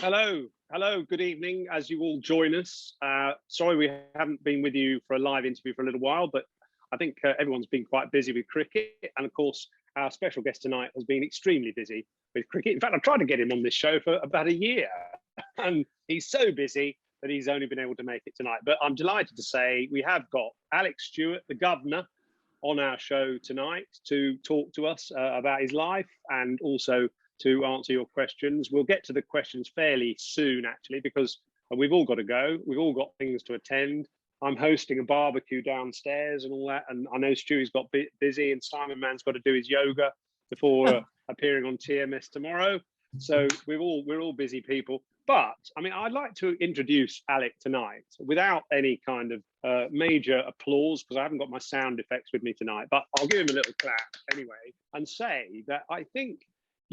Hello, good evening as you all join us. Sorry we haven't been with you for a live interview for a little while, but I think everyone's been quite busy with cricket. And of course, our special guest tonight has been extremely busy with cricket. In fact, I've tried to get him on this show for about a year, and he's so busy that he's only been able to make it tonight. But I'm delighted to say we have got Alec Stewart, the Guvnor, on our show tonight to talk to us about his life and also to answer your questions. We'll get to the questions fairly soon, actually, because we've all got to go. We've all got things to attend. I'm hosting a barbecue downstairs and all that. And I know Stewie's got busy and Simon Mann's got to do his yoga before appearing on TMS tomorrow. So we're all busy people. But I mean, I'd like to introduce Alec tonight without any kind of major applause, because I haven't got my sound effects with me tonight, but I'll give him a little clap anyway and say that I think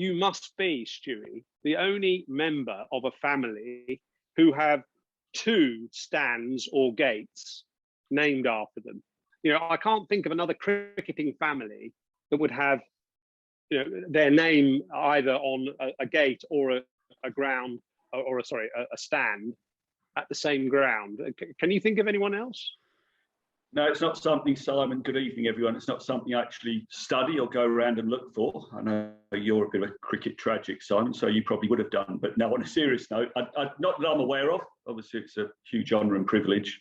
you must be, Stewie, the only member of a family who have 2 stands or gates named after them. You know, I can't think of another cricketing family that would have, you know, their name either on a gate or a ground or a stand at the same ground. Can you think of anyone else? No, it's not something, Simon. Good evening, everyone. It's not something I actually study or go around and look for. I know you're a bit of a cricket tragic, Simon, so you probably would have done. But no, on a serious note, not that I'm aware of. Obviously, it's a huge honour and privilege.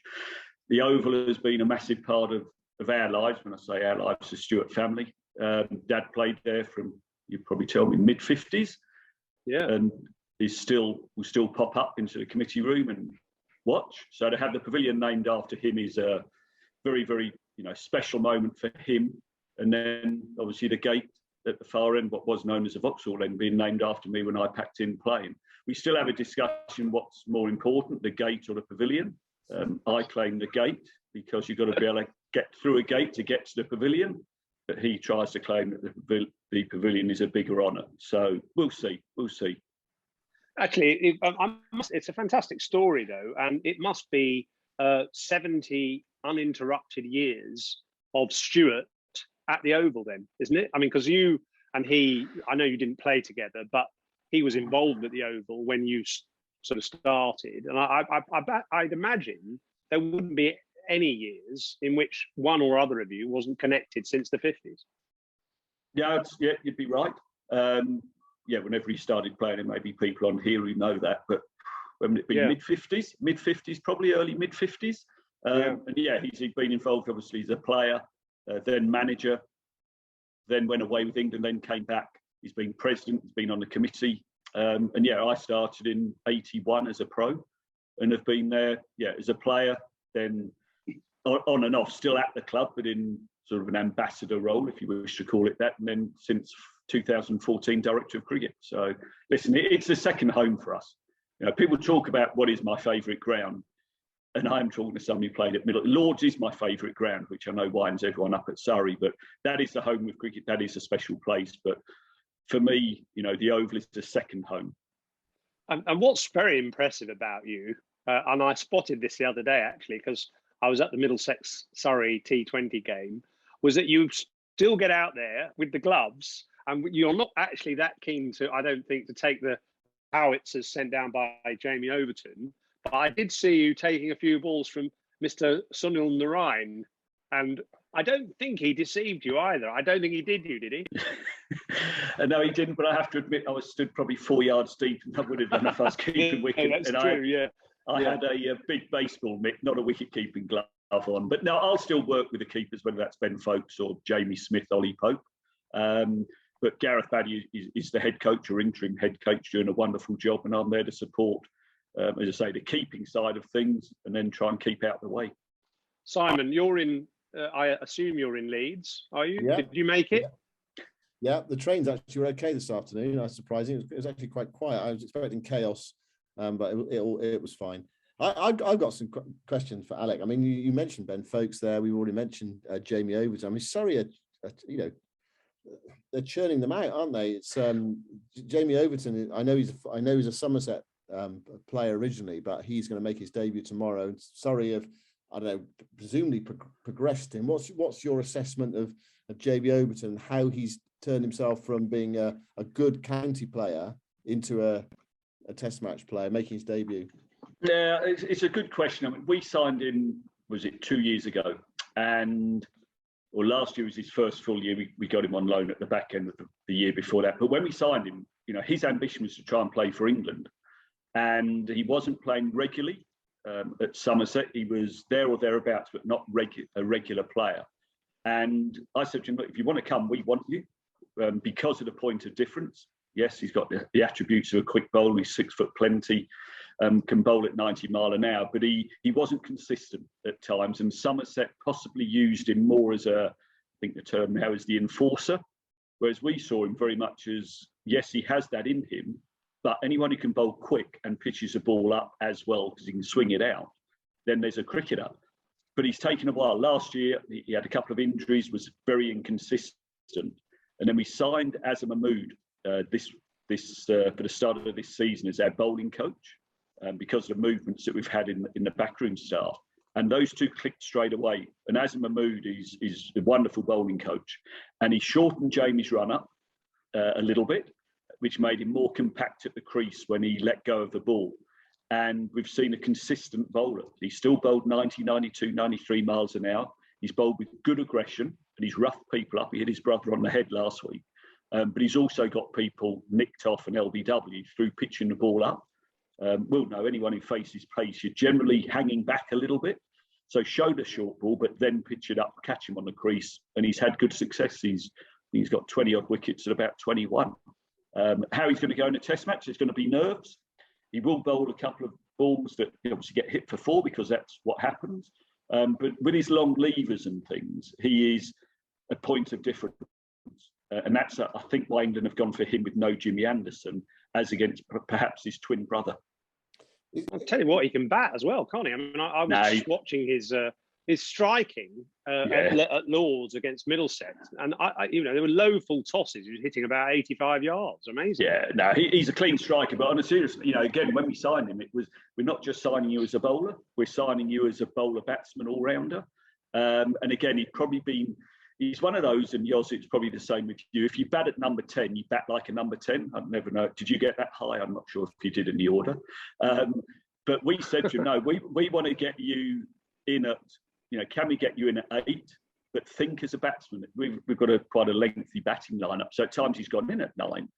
The Oval has been a massive part of our lives. When I say our lives, the Stewart family. Dad played there from, you probably tell me, mid-50s. Yeah. And will still pop up into the committee room and watch. So to have the pavilion named after him is a very, very, special moment for him. And then obviously the gate at the far end, what was known as a Vauxhall end, being named after me when I packed in playing. We still have a discussion what's more important, the gate or the pavilion. I claim the gate because you've got to be able to get through a gate to get to the pavilion. But he tries to claim that the pavilion is a bigger honour. So we'll see. Actually, it's a fantastic story, though, and it must be 70 uninterrupted years of Stewart at the Oval then, isn't it? I mean, because you and he, I know you didn't play together, but he was involved at the Oval when you sort of started. And I'd imagine there wouldn't be any years in which one or other of you wasn't connected since the 50s. Yeah, you'd be right. Whenever he started playing, there may be people on here who know that, but when it been mid-50s, probably early mid-50s. And he's been involved, obviously, as a player, then manager, then went away with England, then came back. He's been president, he's been on the committee. I started in 81 as a pro and have been there, as a player, then on and off, still at the club, but in sort of an ambassador role, if you wish to call it that. And then since 2014, director of cricket. So listen, it's a second home for us. People talk about what is my favourite ground. And I'm talking to somebody who played at Middle. Lords is my favourite ground, which I know winds everyone up at Surrey, but that is the home of cricket. That is a special place. But for me, the Oval is the second home. And what's very impressive about you, and I spotted this the other day, actually, because I was at the Middlesex Surrey T20 game, was that you still get out there with the gloves, and you're not actually that keen to, I don't think, to take the howitzers sent down by Jamie Overton. But I did see you taking a few balls from Mr. Sunil Narain, and I don't think he deceived you either. I don't think he did he? No, he didn't, but I have to admit I was stood probably 4 yards deep, and I would have done if I was keeping wicket. That's true, I had a big baseball mitt, not a wicket-keeping glove on. But no, I'll still work with the keepers, whether that's Ben Foakes or Jamie Smith, Ollie Pope. But Gareth Baddy is the head coach or interim head coach, doing a wonderful job, and I'm there to support, as I say, the keeping side of things, and then try and keep out the way. Simon, you're in, I assume you're in Leeds, are you? Yeah. Did you make it? Yeah, the trains actually were okay this afternoon. That's surprising. It was actually quite quiet. I was expecting chaos, but it was fine. I've got some questions for Alec. I mean, you mentioned Ben Foakes there. We've already mentioned Jamie Overton. I mean, Surrey are they're churning them out, aren't they? It's Jamie Overton. I know he's a Somerset player originally, but he's going to make his debut tomorrow. And Surrey have, I don't know, presumably progressed him. What's your assessment of Jamie Overton, how he's turned himself from being a good county player into a a Test match player making his debut? Yeah, it's a good question. I mean, we signed him, was it 2 years ago? Or last year was his first full year. We got him on loan at the back end of the year before that. But when we signed him, his ambition was to try and play for England. And he wasn't playing regularly at Somerset. He was there or thereabouts, but not a regular player. And I said to him, look, if you want to come, we want you because of the point of difference. Yes, he's got the attributes of a quick bowler. He's 6 foot plenty, can bowl at 90 mile an hour, but he wasn't consistent at times. And Somerset possibly used him more as I think the term now is the enforcer, whereas we saw him very much as, yes, he has that in him, but anyone who can bowl quick and pitches a ball up as well, because he can swing it out, then there's a cricketer. But he's taken a while. Last year, he had a couple of injuries, was very inconsistent. And then we signed Azam Mahmood for the start of this season as our bowling coach, because of the movements that we've had in the backroom staff. And those two clicked straight away. And Azam Mahmood is a wonderful bowling coach. And he shortened Jamie's run-up a little bit, which made him more compact at the crease when he let go of the ball. And we've seen a consistent bowler. He's still bowled 90, 92, 93 miles an hour. He's bowled with good aggression, and he's roughed people up. He hit his brother on the head last week. But he's also got people nicked off an LBW through pitching the ball up. We'll know anyone who faces pace, you're generally hanging back a little bit. So show the short ball, but then pitch it up, catch him on the crease. And he's had good success. He's got 20 odd wickets at about 21. How he's going to go in a Test match, it's going to be nerves. He will bowl a couple of balls that obviously get hit for 4 because that's what happens. But with his long levers and things, he is a point of difference. And that's, I think, why England have gone for him with no Jimmy Anderson, as against perhaps his twin brother. I'll tell you what, he can bat as well, can't he? I mean, I was just watching his striking at Lords against Middlesex, and there were low full tosses. He was hitting about 85 yards. Amazing. Yeah, no, he's a clean striker. But on a serious, again, when we signed him, we're not just signing you as a bowler. We're signing you as a bowler, batsman, all rounder. And again, he's one of those, and Yoz, it's probably the same with you. If you bat at number 10, you bat like a number 10. I'd never know. Did you get that high? I'm not sure if you did in the order. But we said to him, no, we want to get you in at, can we get you in at 8? But think as a batsman. We've got quite a lengthy batting lineup. So at times he's gone in at 9.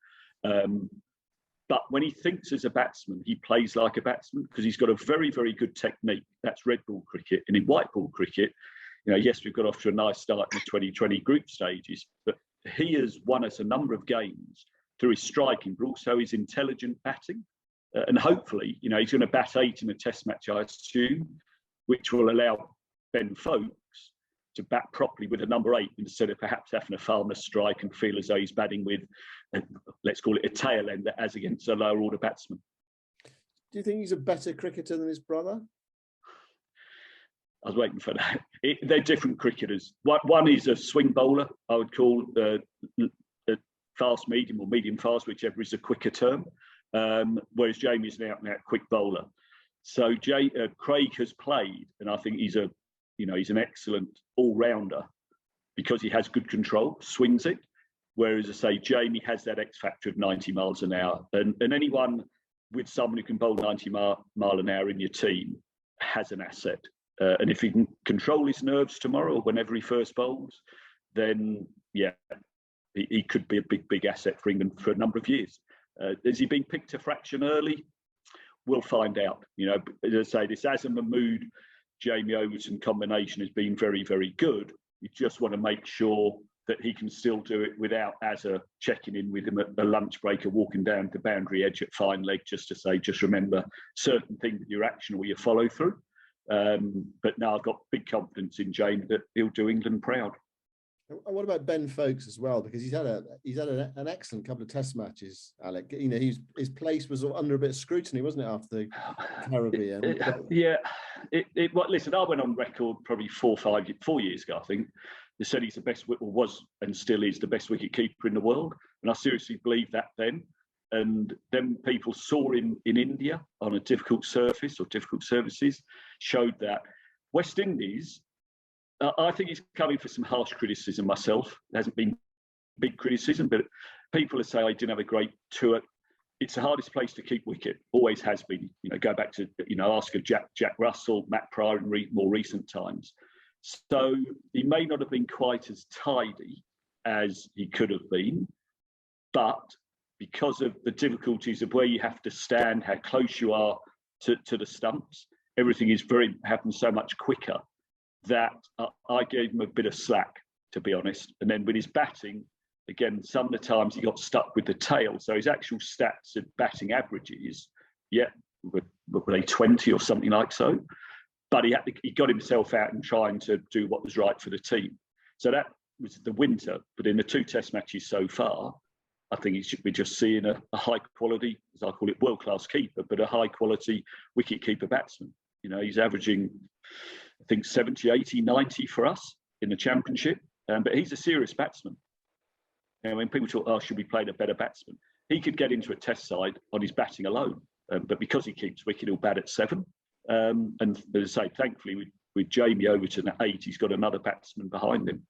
But when he thinks as a batsman, he plays like a batsman because he's got a very, very good technique. That's red ball cricket. And in white ball cricket, yes, we've got off to a nice start in the 2020 group stages, but he has won us a number of games through his striking, but also his intelligent batting. And hopefully, he's going to bat 8 in a Test match, I assume, which will allow Ben Foakes to bat properly with a number 8 instead of perhaps having a farmer strike and feel as though he's batting with, let's call it a tail ender, as against a lower order batsman. Do you think he's a better cricketer than his brother? I was waiting for that. They're different cricketers. One is a swing bowler, I would call fast medium or medium fast, whichever is a quicker term. Whereas Jamie's an out and out quick bowler. So Craig has played, and I think he's an excellent all rounder because he has good control, swings it. Whereas I say Jamie has that X factor of 90 miles an hour, and anyone with someone who can bowl 90 mile an hour in your team has an asset. And if he can control his nerves tomorrow or whenever he first bowls, then he could be a big asset for England for a number of years. Has he been picked a fraction early? We'll find out. As I say, this Azam Mahmood, Jamie Overton combination has been very, very good. You just want to make sure that he can still do it without Azza checking in with him at a lunch break or walking down the boundary edge at fine leg just to say, just remember certain things with your action or your follow through. But now I've got big confidence in Jamie that he'll do England proud. And what about Ben Foakes as well? Because he's had an excellent couple of Test matches, Alec. His place was under a bit of scrutiny, wasn't it, after the Caribbean? Listen, I went on record probably 4 years ago, I think. They said he's the best, or was and still is the best wicket keeper in the world, and I seriously believed that then. And then people saw him in India on a difficult surface or difficult services, showed that. West Indies, I think he's coming for some harsh criticism myself. It hasn't been big criticism, but people are saying I didn't have a great tour. it's the hardest place to keep wicket. Always has been. Go back to ask of Jack Russell, Matt Pryor in more recent times. So he may not have been quite as tidy as he could have been, but because of the difficulties of where you have to stand, how close you are to the stumps, everything happens so much quicker that I gave him a bit of slack, to be honest. And then with his batting, again, some of the times he got stuck with the tail. So his actual stats and batting averages, were they 20 or something like so. But he got himself out and trying to do what was right for the team. So that was the winter. But in the 2 test matches so far, I think we're just seeing a high quality, as I call it, world-class keeper, but a high quality wicket-keeper batsman. He's averaging, I think, 70, 80, 90 for us in the championship. But he's a serious batsman. And when people talk, should we play a better batsman? He could get into a test side on his batting alone. But because he keeps wicket, he'll bat at 7. And as I say, thankfully, with Jamie Overton at 8, he's got another batsman behind him.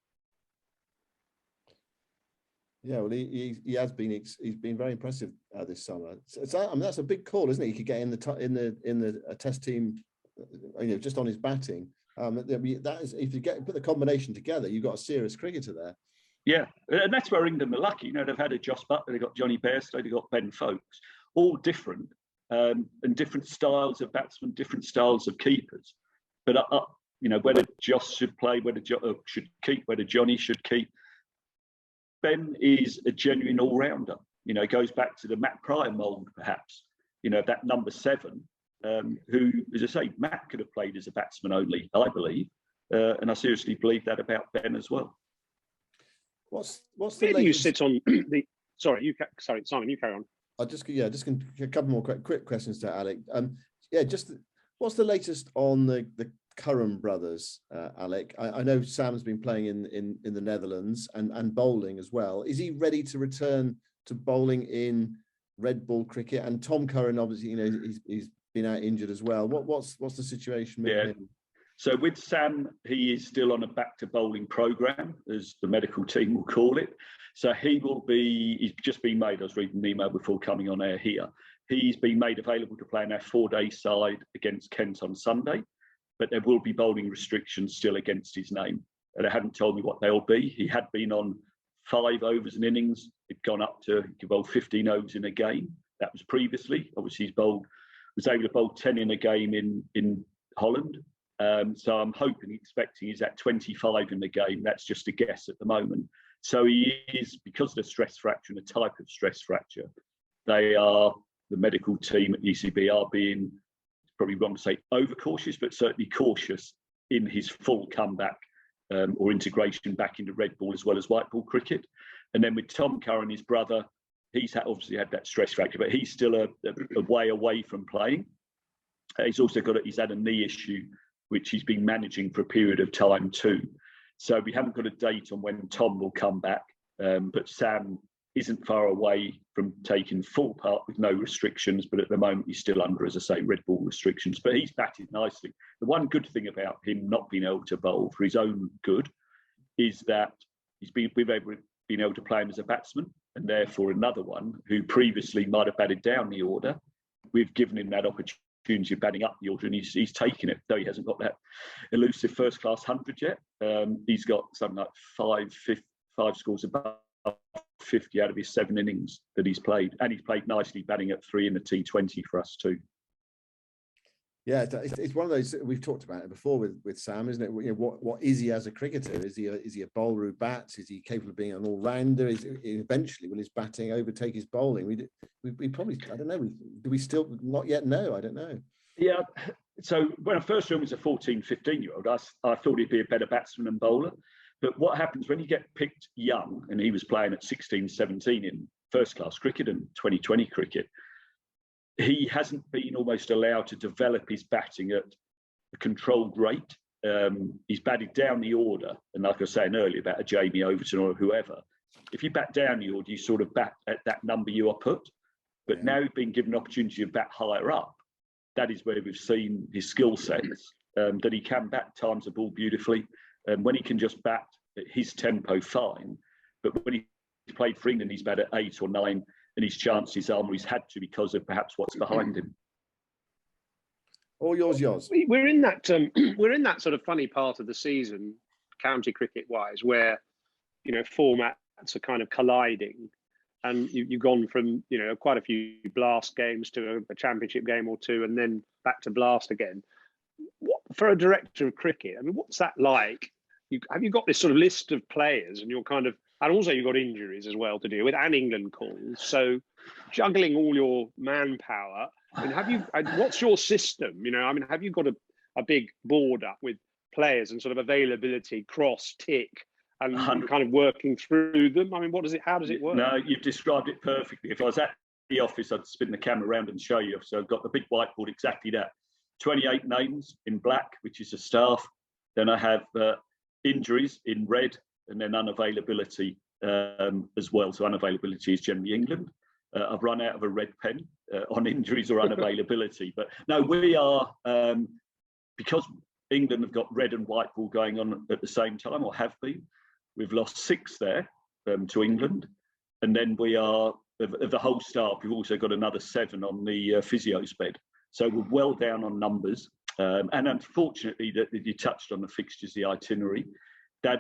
Yeah, well, he has been. He's been very impressive this summer. That's a big call, isn't it? He could get in the test team, just on his batting. That is, if you put the combination together, you've got a serious cricketer there. Yeah, and that's where England are lucky. They've had a Joss Buttler, they've got Johnny Bairstow, they've got Ben Foakes, all different and different styles of batsmen, different styles of keepers. But whether Joss should play, whether should keep, whether Johnny should keep. Ben is a genuine all-rounder. Goes back to the Matt Pryor mould, perhaps. That number 7, who, as I say, Matt could have played as a batsman only, I believe, and I seriously believe that about Ben as well. What's the Where latest? do you sit on the? Sorry, Simon, you carry on. I'll just a couple more quick questions to Alec. What's the latest on the Curran brothers, Alec? I know Sam's been playing in the Netherlands and bowling as well. Is he ready to return to bowling in red ball cricket? And Tom Curran, obviously, he's been out injured as well. What's the situation with him? So with Sam, he is still on a back to bowling program, as the medical team will call it. So he's just been made, I was reading an email before coming on air here. He's been made available to play in our 4-day side against Kent on Sunday, but there will be bowling restrictions still against his name. And they haven't told me what they'll be. He had been on 5 overs and innings. He'd gone up to bowl 15 overs in a game. That was previously. Obviously, was able to bowl 10 in a game in Holland. So I'm expecting he's at 25 in the game. That's just a guess at the moment. So he is, because of the stress fracture and the type of stress fracture, the medical team at ECB are being, probably wrong to say overcautious, but certainly cautious in his full comeback or integration back into red ball as well as white ball cricket. And then with Tom Curran, his brother, he's obviously had that stress fracture, but he's still a way away from playing. He's also he's had a knee issue, which he's been managing for a period of time too. So we haven't got a date on when Tom will come back, but Sam isn't far away from taking full part with no restrictions, but at the moment he's still under, as I say, red ball restrictions, but he's batted nicely. The one good thing about him not being able to bowl for his own good is that we've been able to play him as a batsman, and therefore another one who previously might have batted down the order, we've given him that opportunity of batting up the order, and he's taken it, though he hasn't got that elusive first class 100 yet. He's got something like 5 scores above 50 out of his 7 innings that he's played, and he's played nicely batting at 3 in the T20 for us too. Yeah, it's one of those, we've talked about it before with Sam, isn't it? What is he as a cricketer? Is he a bowler who bats? Is he capable of being an all-rounder? Eventually will his batting overtake his bowling? We probably, I don't know, do we still not yet know? I don't know. Yeah, so when I first saw him as a 14, 15-year-old, I thought he'd be a better batsman and bowler. But what happens when you get picked young, and he was playing at 16, 17 in first-class cricket and 2020 cricket, he hasn't been almost allowed to develop his batting at a controlled rate. He's batted down the order, and like I was saying earlier about a Jamie Overton or whoever, if you bat down the order, you sort of bat at that number you are put. But now he's been given an opportunity to bat higher up. That is where we've seen his skill sets, that he can bat times the ball beautifully, and when he can just bat at his tempo, fine. But when he played for England, he's batted at 8 or 9, and his chances are he's had to because of perhaps what's behind him. All yours, yours. We're in that we're in that sort of funny part of the season, county cricket wise, where formats are kind of colliding, and you've gone from quite a few blast games to a championship game or two, and then back to blast again. What, for a director of cricket, I mean, what's that like? Have you got this sort of list of players, and and also you've got injuries as well to deal with, and England calls, so juggling all your manpower. And what's your system? Have you got a big board up with players and sort of availability, cross, tick, and kind of working through them? I mean, how does it work? No, you've described it perfectly. If I was at the office, I'd spin the camera around and show you. So I've got the big whiteboard, exactly that. 28 names in black, which is the staff. Then I have injuries in red, and then unavailability as well. So unavailability is generally England. I've run out of a red pen on injuries or unavailability. But no, we are, because England have got red and white ball going on at the same time, or have been, we've lost 6 there to England. And then we are, of the whole staff, we've also got another 7 on the physio's bed. So we're well down on numbers. And unfortunately, that you touched on the fixtures, the itinerary, that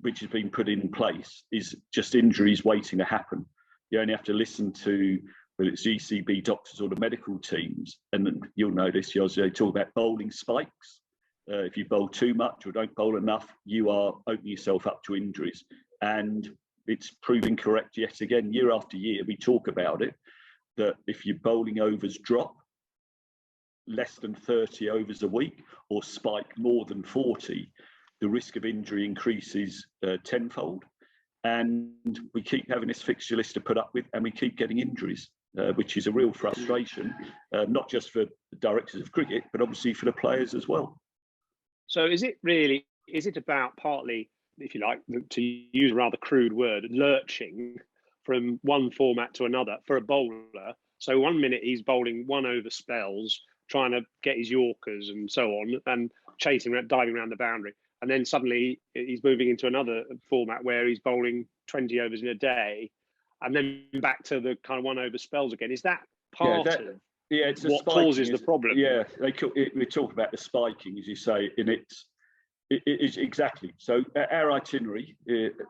which has been put in place is just injuries waiting to happen. You only have to listen to whether it's GCB doctors or the medical teams, and then you'll know this. They talk about bowling spikes. If you bowl too much or don't bowl enough, you are opening yourself up to injuries. And it's proving correct yet again, year after year. We talk about it, that if your bowling overs drop less than 30 overs a week or spike more than 40, the risk of injury increases tenfold. And we keep having this fixture list to put up with, and we keep getting injuries, which is a real frustration, not just for the directors of cricket, but obviously for the players as well. So is it about partly, if you like, to use a rather crude word, lurching from one format to another for a bowler? So 1 minute he's bowling 1 over spells, trying to get his Yorkers and so on, and diving around the boundary. And then suddenly he's moving into another format where he's bowling 20 overs in a day, and then back to the kind of 1 over spells again. Is that part of it's what causes the problem? Yeah, we talk about the spiking, as you say, and it is exactly. So our itinerary,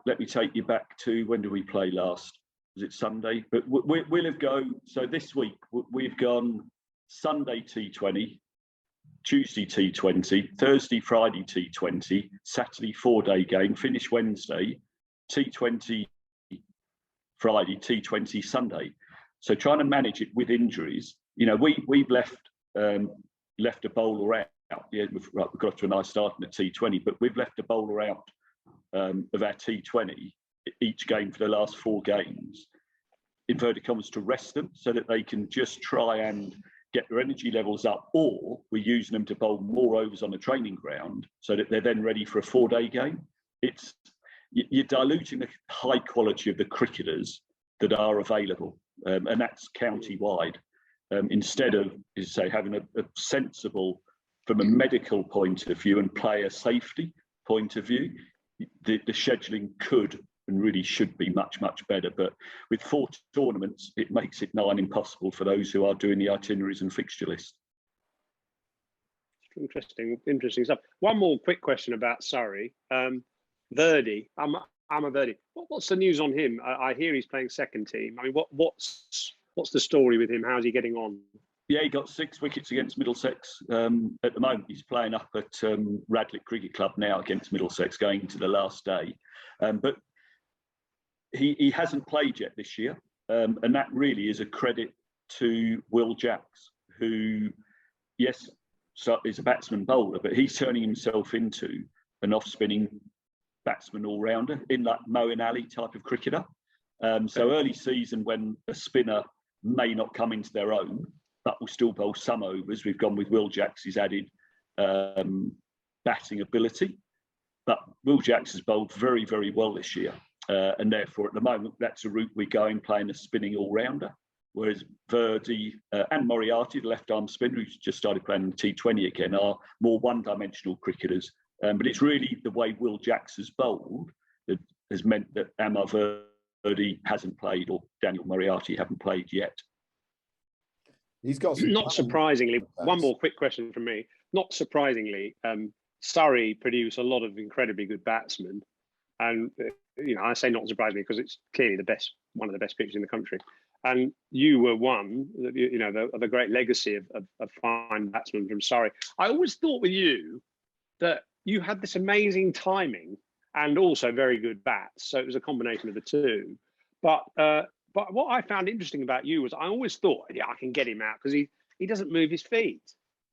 let me take you back to, when did we play last? Was it Sunday? But we'll have so this week we've gone Sunday T20, Tuesday T20, Thursday, Friday T20, Saturday 4-day game, finish Wednesday, T20 Friday, T20 Sunday. So trying to manage it with injuries, we've left a bowler out. Yeah, we've got to a nice start in the T20, but we've left a bowler out of our T20 each game for the last 4 games, inverted commas, to rest them so that they can just try and get their energy levels up, or we're using them to bowl more overs on the training ground so that they're then ready for a 4-day game. You're diluting the high quality of the cricketers that are available, and that's county-wide. Instead of, as I say, having a sensible, from a medical point of view and player safety point of view, the scheduling could and really should be much, much better. But with 4 tournaments, it makes it nigh impossible for those who are doing the itineraries and fixture list. Interesting stuff. One more quick question about Surrey. Verdi, I'm a Verdi. What's the news on him? I hear he's playing second team. I mean, what's the story with him? How's he getting on? Yeah, he got 6 wickets against Middlesex. At the moment, he's playing up at Radlett Cricket Club now against Middlesex, going into the last day. But he hasn't played yet this year, and that really is a credit to Will Jacks, who, yes, is a batsman bowler, but he's turning himself into an off-spinning batsman all-rounder, in that Moeen Ali type of cricketer. So early season, when a spinner may not come into their own, but will still bowl some overs, we've gone with Will Jacks. He's added batting ability, but Will Jacks has bowled very, very well this year. And therefore, at the moment, that's a route we're going, playing a spinning all-rounder. Whereas Verdi and Moriarty, the left-arm spinner, who's just started playing the T20 again, are more one-dimensional cricketers. But it's really the way Will Jacks has bowled that has meant that Amar Birdie hasn't played or Daniel Moriarty haven't played yet. He's got some not surprisingly. One more quick question from me. Not surprisingly, Surrey produce a lot of incredibly good batsmen, and I say not surprisingly because it's clearly one of the best pitches in the country. And you were one, of a great legacy of fine batsmen from Surrey. I always thought with you that you had this amazing timing and also very good bats. So it was a combination of the two. But what I found interesting about you was I always thought, yeah, I can get him out because he doesn't move his feet.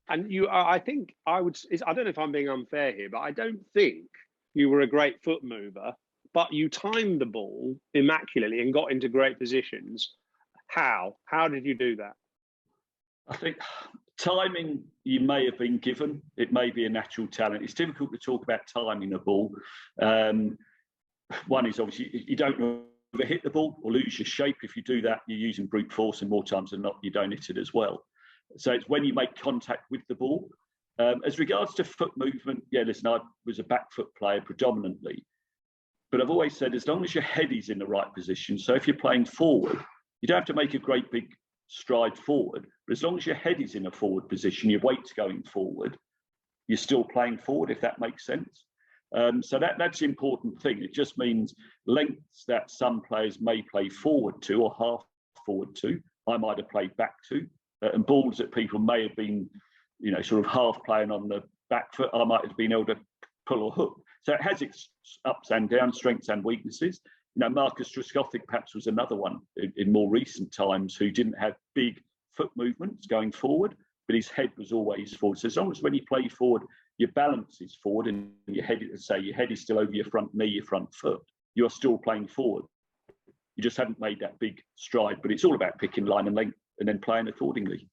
And I think I don't know if I'm being unfair here, but I don't think you were a great foot mover, but you timed the ball immaculately and got into great positions. How did you do that? I think timing you may have been given. It may be a natural talent. It's difficult to talk about timing a ball. One is obviously you don't ever hit the ball or lose your shape. If you do that, you're using brute force, and more times than not, you don't hit it as well. So it's when you make contact with the ball. As regards to foot movement, yeah, listen, I was a back foot player predominantly, but I've always said as long as your head is in the right position, so if you're playing forward, you don't have to make a great big stride forward, but as long as your head is in a forward position, your weight's going forward, you're still playing forward, if that makes sense. So that's the important thing. It just means lengths that some players may play forward to or half forward to, I might have played back to, and balls that people may have been, sort of half playing on the back foot, I might have been able to pull or hook. So it has its ups and downs, strengths and weaknesses. Marcus Trescothick perhaps was another one in more recent times who didn't have big foot movements going forward, but his head was always forward. So as long as when you play forward, your balance is forward and your head is still over your front knee, your front foot, you are still playing forward. You just haven't made that big stride, but it's all about picking line and length and then playing accordingly.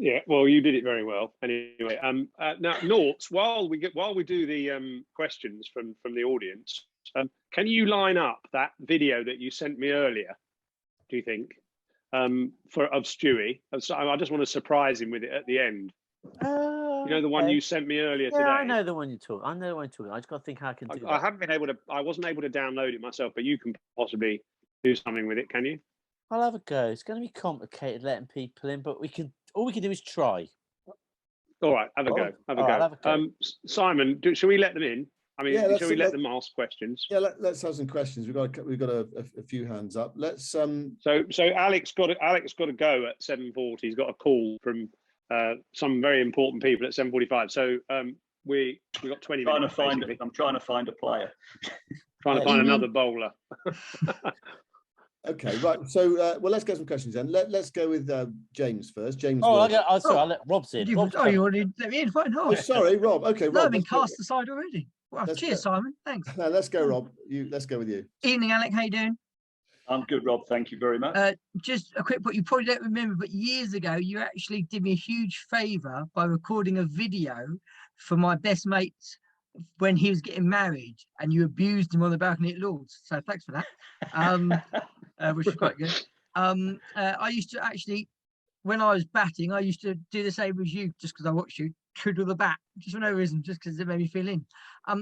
Yeah, well, you did it very well. Anyway, now, Norts, while we do the questions from the audience, can you line up that video that you sent me earlier? Do you think of Stewie? I just want to surprise him with it at the end. The one you sent me earlier today. I know the one you're talking. I just got to think how I can do that. I haven't been able to. I wasn't able to download it myself, but you can possibly do something with it. Can you? I'll have a go. It's going to be complicated letting people in, but all we can do is try. All right, have a go. Have a go. Simon, should we let them in? I mean, should we let them ask questions? Yeah, let's have some questions. We've got a few hands up. Let's. So Alex got to go at 7:40. He's got a call from some very important people at 7:45. So we got 20 minutes. I'm trying to find a player. Trying to find another bowler. Okay, right. So, let's get some questions then. Let's go with James first. James. I'll let Rob in. You already let me in. Fine. Oh, sorry, Rob. Okay, Rob. I've been cast aside already. Well, cheers, Simon. Thanks. No, let's go, Rob. Let's go with you. Evening, Alec. How you doing? I'm good, Rob. Thank you very much. Just a quick point. You probably don't remember, but years ago, you actually did me a huge favour by recording a video for my best mate when he was getting married, and you abused him on the balcony at Lord's. So thanks for that, which was quite good. I used to actually, when I was batting, I used to do the same as you, just because I watched you twiddle the bat, just for no reason, just because it made me feel in.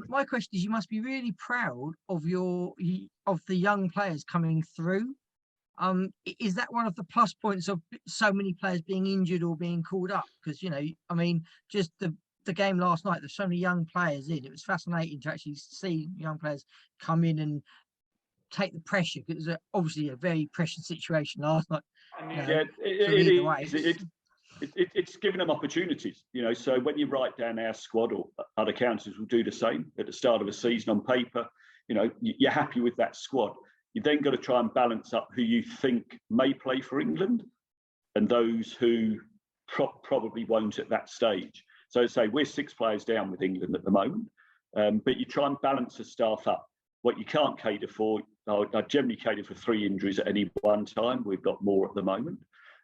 My question is, you must be really proud of the young players coming through. Is that one of the plus points of so many players being injured or being called up? Because just the game last night, there's so many young players in. It was fascinating to actually see young players come in and take the pressure. It was obviously a very pressured situation last night. It's giving them opportunities, so when you write down our squad, or other councils will do the same at the start of a season on paper, you're happy with that squad. You then got to try and balance up who you think may play for England and those who probably won't at that stage. So say we're 6 players down with England at the moment, but you try and balance the staff up. What you can't cater for, I generally cater for 3 injuries at any one time. We've got more at the moment.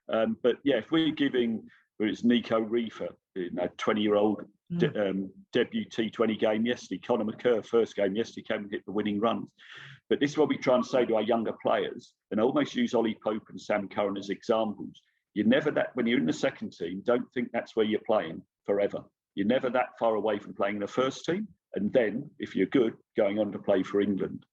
But yeah, if we're giving, it's Nico Reefer, 20-year-old debut T20 game yesterday, Conor McCurr, first game yesterday, came and hit the winning runs. But this is what we try and say to our younger players, and I almost use Ollie Pope and Sam Curran as examples. You're never when you're in the second team, don't think that's where you're playing forever. You're never that far away from playing in the first team. And then, if you're good, going on to play for England.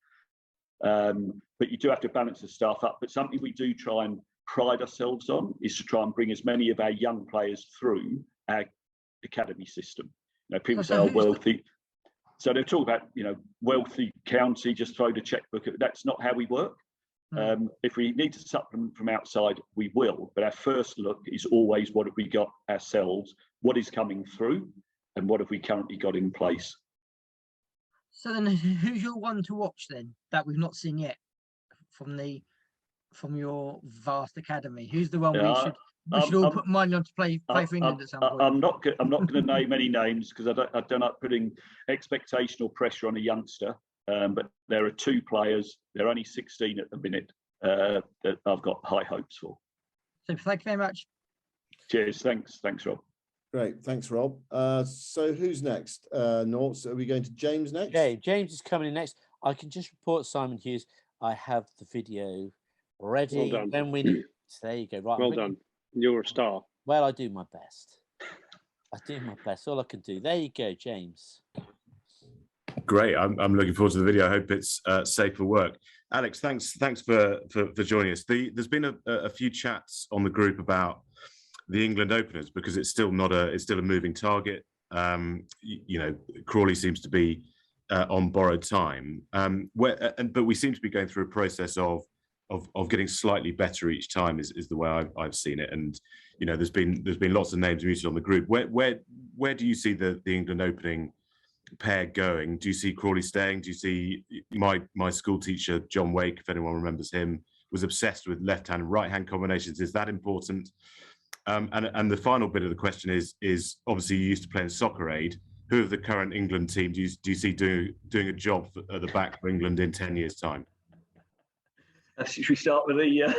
But you do have to balance the staff up. But something we do try and pride ourselves on is to try and bring as many of our young players through our academy system. You know, people say, "Oh, wealthy." So they talk about, you know, wealthy county, just throw the checkbook. That's not how we work. If we need to supplement from outside, we will. But our first look is always what have we got ourselves, what is coming through, and what have we currently got in place. So then, who's your one to watch then that we've not seen yet from your vast academy? Who's the one we should all put money on to play for England at some point? I'm not going to name any names because I don't like putting expectation or pressure on a youngster. But there are 2 players. They're only 16 at the minute that I've got high hopes for. So thank you very much. Cheers. Thanks, Rob. Great, thanks, Rob. So who's next? Nort, so are we going to James next? Okay, James is coming in next. I can just report, Simon Hughes, I have the video ready. Well done. When we so there you go. Right. Well done. You're a star. Well, I do my best. I do my best. All I can do. There you go, James. Great. I'm looking forward to the video. I hope it's safe for work. Alex, thanks for joining us. There's been a few chats on the group about the England openers because it's still a moving target. You know, Crawley seems to be on borrowed time. But we seem to be going through a process of getting slightly better each time is the way I've seen it. And you know, there's been lots of names muted on the group. Where do you see the England opening pair going? Do you see Crawley staying? Do you see my school teacher John Wake, if anyone remembers him, was obsessed with left-hand and right-hand combinations? Is that important? And the final bit of the question is obviously you used to play in Soccer Aid. Who of the current England team do you see doing a job at the back for England in 10 years' time? Should we start with the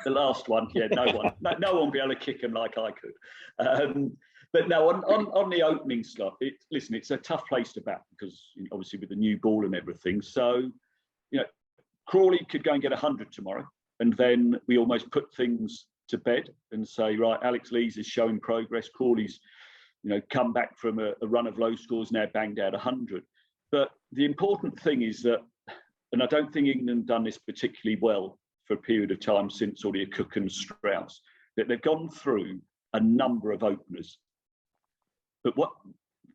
last one? Yeah, no one will be able to kick them like I could. But no, on the opening slot, listen, it's a tough place to bat because obviously with the new ball and everything. So, you know, Crawley could go and get 100 tomorrow, and then we almost put things to bed and say, right, Alex Lees is showing progress. Crawley's, you know, come back from a run of low scores, now banged out 100. But the important thing is that, and I don't think England done this particularly well for a period of time since sort of Cook and Strauss, that they've gone through a number of openers. But what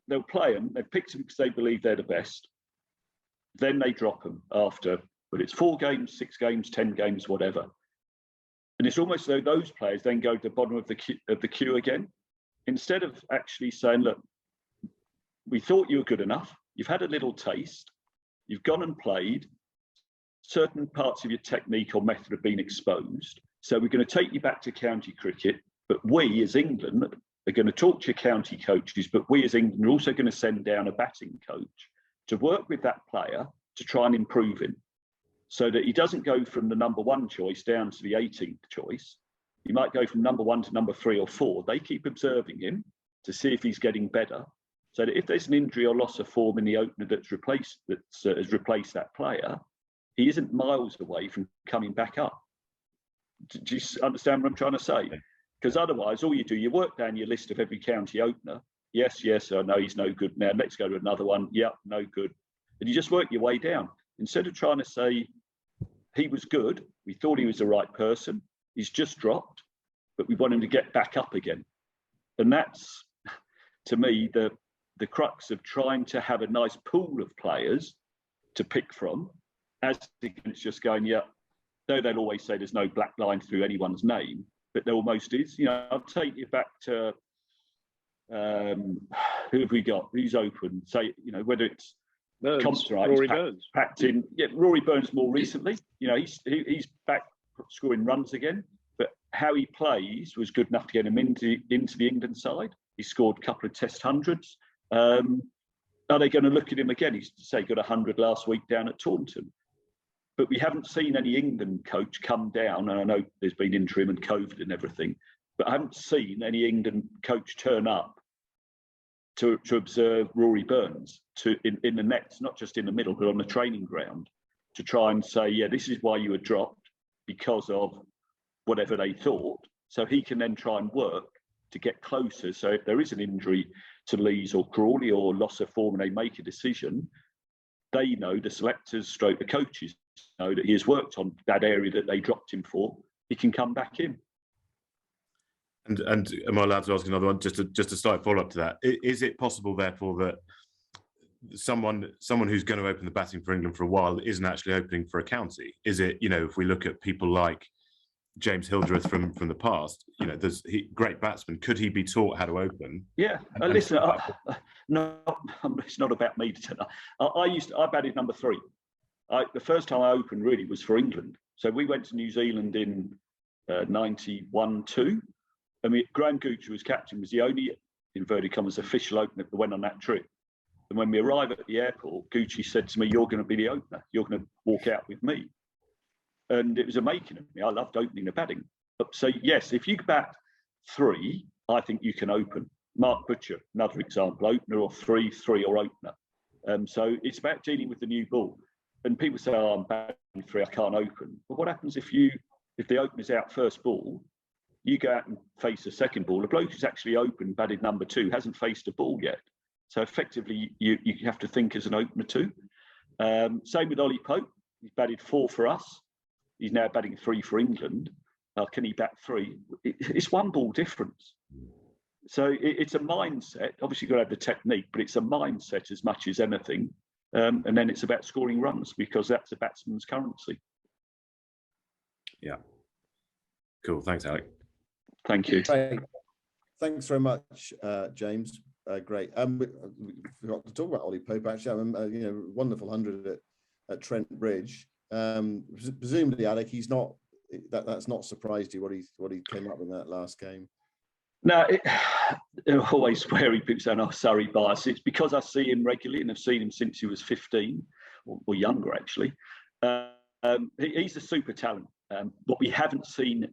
they'll play them, they've picked them because they believe they're the best. Then they drop them after, but it's 4 games, 6 games, 10 games, whatever. And it's almost though those players then go to the bottom of the queue again. Instead of actually saying, look, we thought you were good enough. You've had a little taste. You've gone and played. Certain parts of your technique or method have been exposed. So we're going to take you back to county cricket. But we as England are going to talk to your county coaches, but we as England are also going to send down a batting coach to work with that player to try and improve him so that he doesn't go from the number 1 choice down to the 18th choice. He might go from number 1 to number 3 or 4. They keep observing him to see if he's getting better. So that if there's an injury or loss of form in the opener has replaced that player, he isn't miles away from coming back up. Do you understand what I'm trying to say? Because otherwise, all you do, you work down your list of every county opener. Yes, I know he's no good now. Let's go to another one. Yep, no good. And you just work your way down. Instead of trying to say, he was good, we thought he was the right person, he's just dropped, but we want him to get back up again. And that's, to me, the crux of trying to have a nice pool of players to pick from, as it's just going, yeah, though they'll always say there's no black line through anyone's name, but there almost is. You know, I'll take you back to who have we got? Who's open? Say, you know, whether it's Burns, Rory Burns. Packed in. Yeah, Rory Burns more recently. You know, he's back scoring runs again. But how he plays was good enough to get him into the England side. He scored a couple of Test hundreds. Are they going to look at him again? He's got 100 last week down at Taunton. But we haven't seen any England coach come down, and I know there's been interim and COVID and everything, but I haven't seen any England coach turn up to observe Rory Burns in the nets, not just in the middle, but on the training ground, to try and say, yeah, this is why you were dropped, because of whatever they thought. So he can then try and work to get closer. So if there is an injury to Lees or Crawley or loss of form and they make a decision, they know, the selectors stroke the coaches know that he has worked on that area that they dropped him for, he can come back in. And am I allowed to ask another one? Just a slight follow up to that. Is it possible, therefore, that someone who's going to open the batting for England for a while isn't actually opening for a county? Is it, if we look at people like James Hildreth from the past, there's great batsman. Could he be taught how to open? Yeah, listen, no, it's not about me. I batted number 3. The first time I opened really was for England. So we went to New Zealand in 91-2. I mean, Graham Gooch, who was captain, was the only, inverted commas, official opener that went on that trip. And when we arrived at the airport, Gucci said to me, "You're going to be the opener. You're going to walk out with me." And it was a making of me. I loved opening the batting. So, yes, if you bat 3, I think you can open. Mark Butcher, another example, opener or 3 or opener. So it's about dealing with the new ball. And people say, "Oh, I'm batting 3, I can't open." But what happens if the opener's out first ball, you go out and face a second ball? The bloke who's actually open, batted number 2, hasn't faced a ball yet. So effectively, you have to think as an opener too. Same with Ollie Pope. He's batted 4 for us. He's now batting 3 for England. Can he bat 3? It's one ball difference. So it's a mindset. Obviously, you've got to have the technique, but it's a mindset as much as anything. And then it's about scoring runs, because that's a batsman's currency. Yeah. Cool. Thanks, Alec. Thank you. Great. Thanks very much, James. Great. We forgot to talk about Ollie Pope, actually. Wonderful 100 at Trent Bridge. Presumably, Alec, he's not. That's not surprised you what he came up with in that last game. No, it always wary people saying, "Oh, Surrey bias." It's because I see him regularly, and I've seen him since he was 15 or younger, actually. He's a super talent. What we haven't seen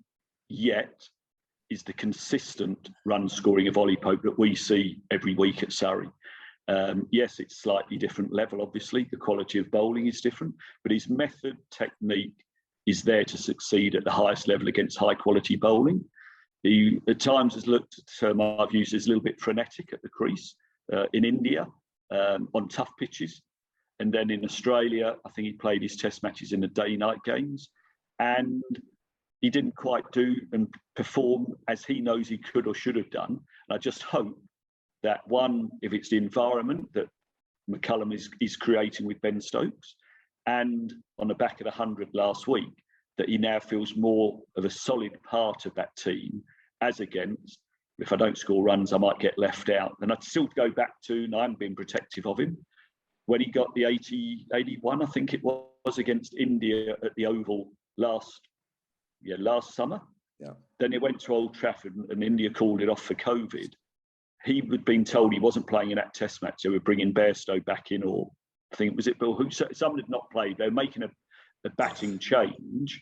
yet is the consistent run scoring of Ollie Pope that we see every week at Surrey. Yes, it's slightly different level, obviously. The quality of bowling is different, but his method, technique is there to succeed at the highest level against high quality bowling. He at times has looked, I've used as a little bit frenetic at the crease in India on tough pitches. And then in Australia, I think he played his test matches in the day-night games. And he didn't quite do and perform as he knows he could or should have done. And I just hope that, one, if it's the environment that McCullum is creating with Ben Stokes, and on the back of the 100 last week, that he now feels more of a solid part of that team, as against, if I don't score runs, I might get left out. And I'd still go back to, and I'm being protective of him, when he got the 81, I think it was, against India at the Oval last summer. Yeah. Then it went to Old Trafford and India called it off for COVID. He had been told he wasn't playing in that test match. They were bringing Bairstow back in, or I think, was it Bill Hook? Someone had not played. They were making a batting change,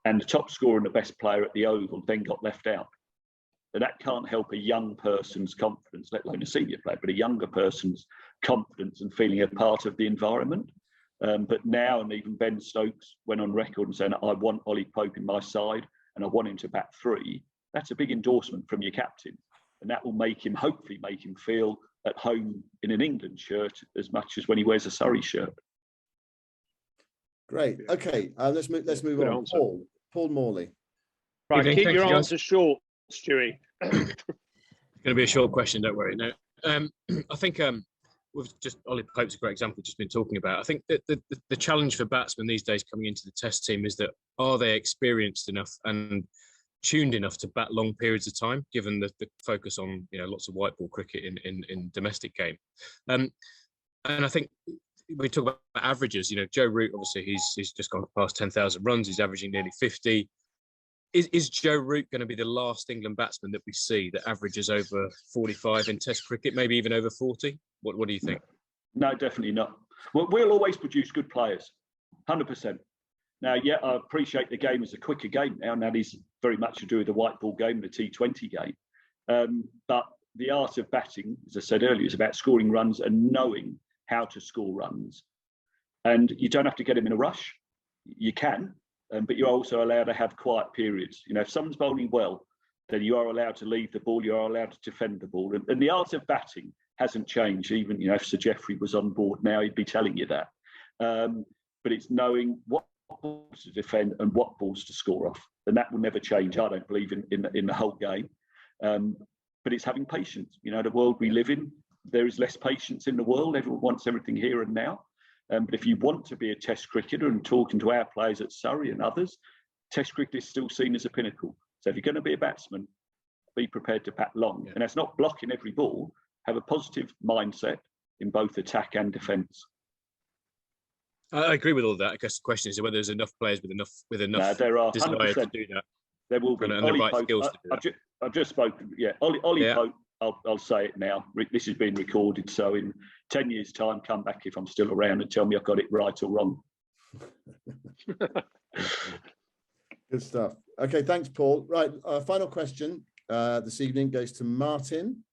and the top scorer and the best player at the Oval then got left out. And that can't help a young person's confidence, let alone a senior player, but a younger person's confidence and feeling a part of the environment. But now, and even Ben Stokes went on record and saying, "I want Ollie Pope in my side and I want him to bat 3. That's a big endorsement from your captain. And that will hopefully make him feel at home in an England shirt as much as when he wears a Surrey shirt." Great. Okay, let's move on. Answer. Paul Morley. Right, Evening, keep your you, answer short, Stewie. It's going to be a short question, don't worry. No, I think with just Ollie Pope's a great example we've just been talking about. I think that the challenge for batsmen these days coming into the Test team is that, are they experienced enough and tuned enough to bat long periods of time, given the focus on lots of white ball cricket in domestic game. And I think we talk about averages. Joe Root, obviously he's just gone past 10,000 runs. He's averaging nearly 50. Is Joe Root going to be the last England batsman that we see that averages over 45 in Test cricket, maybe even over 40? What do you think? No, definitely not. Well, we'll always produce good players, 100%. Now, yeah, I appreciate the game is a quicker game now, and that is very much to do with the white ball game, the T20 game. But the art of batting, as I said earlier, is about scoring runs and knowing how to score runs. And you don't have to get them in a rush. You can, but you're also allowed to have quiet periods. If someone's bowling well, then you are allowed to leave the ball, you are allowed to defend the ball. And the art of batting hasn't changed. Even, if Sir Geoffrey was on board now, he'd be telling you that. But it's knowing what balls to defend and what balls to score off. And that will never change, I don't believe, in the whole game. But it's having patience. You know, the world we live in, there is less patience in the world. Everyone wants everything here and now. But if you want to be a Test cricketer, and talking to our players at Surrey and others, Test cricket is still seen as a pinnacle. So if you're going to be a batsman, be prepared to bat long. And that's not blocking every ball. Have a positive mindset in both attack and defence. I agree with all that. I guess the question is whether there's enough players with enough there are desire 100%. to do that. There will be. And the right skills to do that. I've just spoken. Yeah, Ollie Pope. I'll say it now. This has been recorded, so in 10 years' time, come back if I'm still around and tell me I got it right or wrong. Good stuff. Okay, thanks, Paul. Right, final question this evening goes to Martin.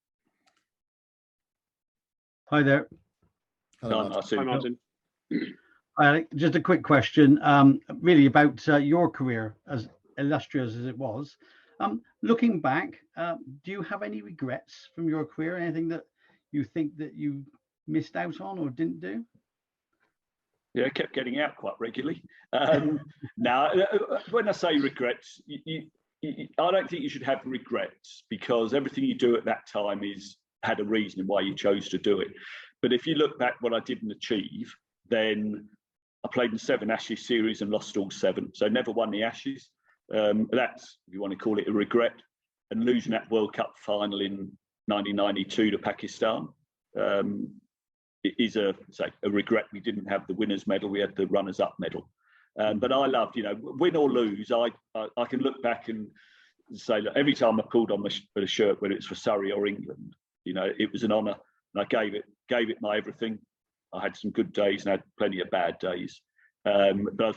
Hi there. Hello, Martin. Hi, Martin. Just a quick question, really about your career, as illustrious as it was. Looking back, do you have any regrets from your career? Anything that you think that you missed out on or didn't do? Yeah, I kept getting out quite regularly. Now, when I say regrets, I don't think you should have regrets, because everything you do at that time had a reason why you chose to do it. But if you look back what I didn't achieve, then I played in 7 Ashes series and lost all 7, so never won the Ashes. That's, if you want to call it, a regret. And losing that World Cup final in 1992 to Pakistan it is a regret. We didn't have the winners' medal; we had the runners-up medal. But I loved, win or lose. I can look back and say, look, every time I pulled on the shirt, whether it's for Surrey or England, it was an honour, and I gave it my everything. I had some good days and I had plenty of bad days, but I was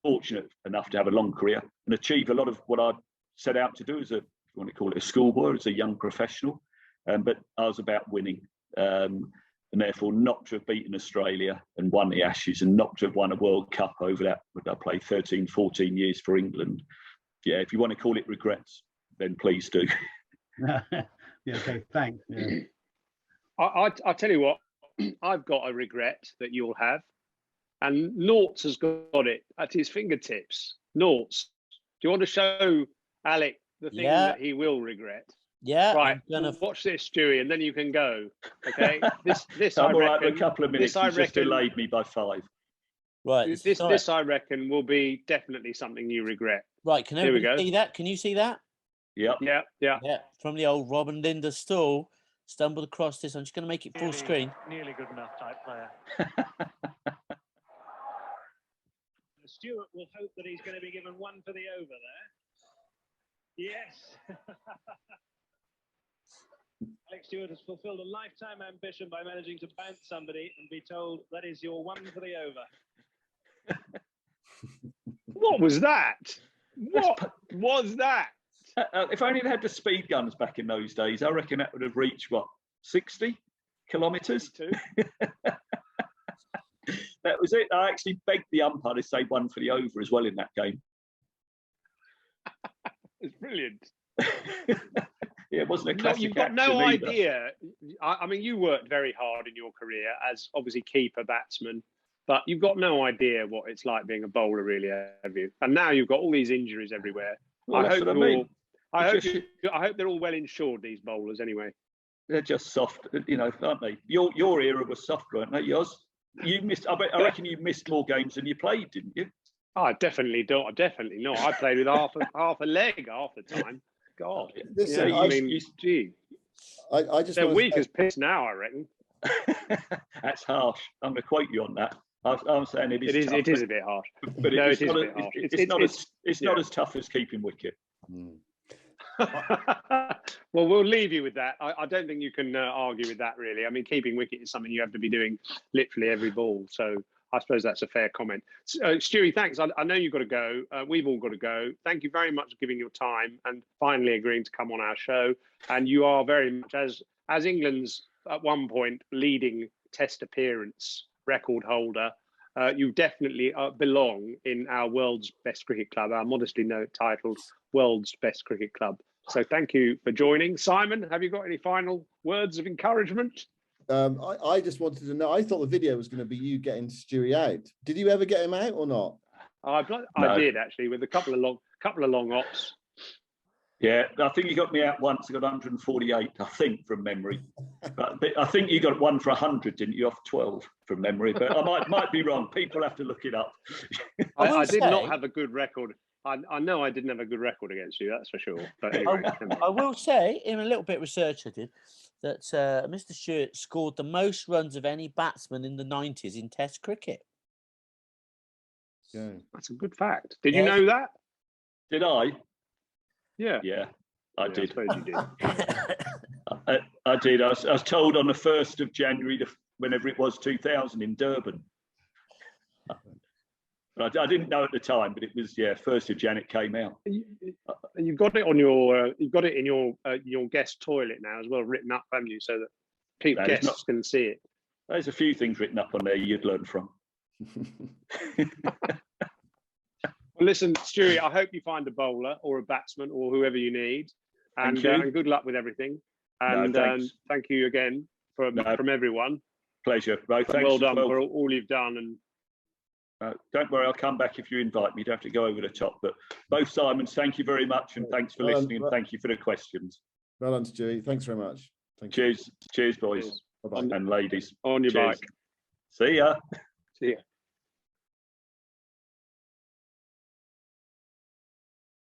fortunate enough to have a long career and achieve a lot of what I set out to do as if you want to call it a schoolboy, as a young professional. But I was about winning, and therefore not to have beaten Australia and won the Ashes, and not to have won a World Cup over that. I played 13, 14 years for England. Yeah, if you want to call it regrets, then please do. Yeah, okay, thanks. Yeah. I tell you what, I've got a regret that you'll have, and Noughts has got it at his fingertips. Noughts, do you want to show Alec the thing that he will regret? Yeah, right. I'm gonna watch this, Stewie, and then you can go. Okay. This I'm I all reckon. right, a couple of minutes. He's just delayed me by 5. Right. This I reckon will be definitely something you regret. Right. Can everybody see that? Can you see that? Yeah. Yeah. From the old Rob and Linda stall, stumbled across this. I'm just going to make it full screen. Nearly good enough type player. Stewart will hope that he's going to be given 1 for the over there. Yes. Alec Stewart has fulfilled a lifetime ambition by managing to bounce somebody and be told that is your 1 for the over. What was that? What was that? If only they had the speed guns back in those days, I reckon that would have reached, 60 kilometres? That was it. I actually begged the umpire to say 1 for the over as well in that game. It's brilliant. Yeah, it wasn't a classic. You've got no idea. I mean, you worked very hard in your career as obviously keeper, batsman, but you've got no idea what it's like being a bowler, really, have you? And now you've got all these injuries everywhere. Well, I hope they're all well insured, these bowlers, anyway. They're just soft, aren't they? Your era was soft, weren't they? Yours. You missed. I reckon you missed more games than you played, didn't you? I definitely don't. Definitely not. I played with half a leg half the time. God, Listen, gee, I just they're weak as piss now, I reckon. That's harsh. I'm going to quote you on that. I'm saying it is. It is a bit harsh, but no, it is a bit harsh. It's not as tough as keeping wicket. Well, we'll leave you with that. I don't think you can argue with that, really. I mean, keeping wicket is something you have to be doing literally every ball. So I suppose that's a fair comment. Stewie, thanks. I know you've got to go. We've all got to go. Thank you very much for giving your time and finally agreeing to come on our show. And you are very much, as England's at one point leading Test appearance record holder, you definitely belong in our world's best cricket club, our modestly titled World's Best Cricket Club. So thank you for joining. Simon, have you got any final words of encouragement? I just wanted to know, I thought the video was going to be you getting Stewie out. Did you ever get him out or not? I did actually with a couple of long ops. Yeah, I think you got me out once. I got 148, I think, from memory. But I think you got one for 100, didn't you, off 12 from memory? But I might be wrong. People have to look it up. I did not have a good record. I know I didn't have a good record against you, that's for sure. But anyway, I will say, in a little bit of research I did, that Mr. Stewart scored the most runs of any batsman in the 90s in Test cricket. Yeah. That's a good fact. Did you know that? Did I? Yeah. Yeah, I did. I suppose you did. I did. I was told on the 1st of January, whenever it was, 2000 in Durban. But I didn't know at the time, but it was 1st of January it came out. You've got it on your. You've got it in your guest toilet now as well, written up, haven't you, so that guests can see it. There's a few things written up on there you'd learn from. Well, listen, Stewie, I hope you find a bowler or a batsman or whoever you need, and good luck with everything. And thank you again from everyone. Pleasure. Well, thanks well done for all you've done. And don't worry, I'll come back if you invite me. You don't have to go over the top. But both Simons, thank you very much, and thanks for listening, and thank you for the questions. Well done, Stewie. Thanks very much. Cheers, boys. Bye-bye. And ladies. On your bike. See ya. See ya.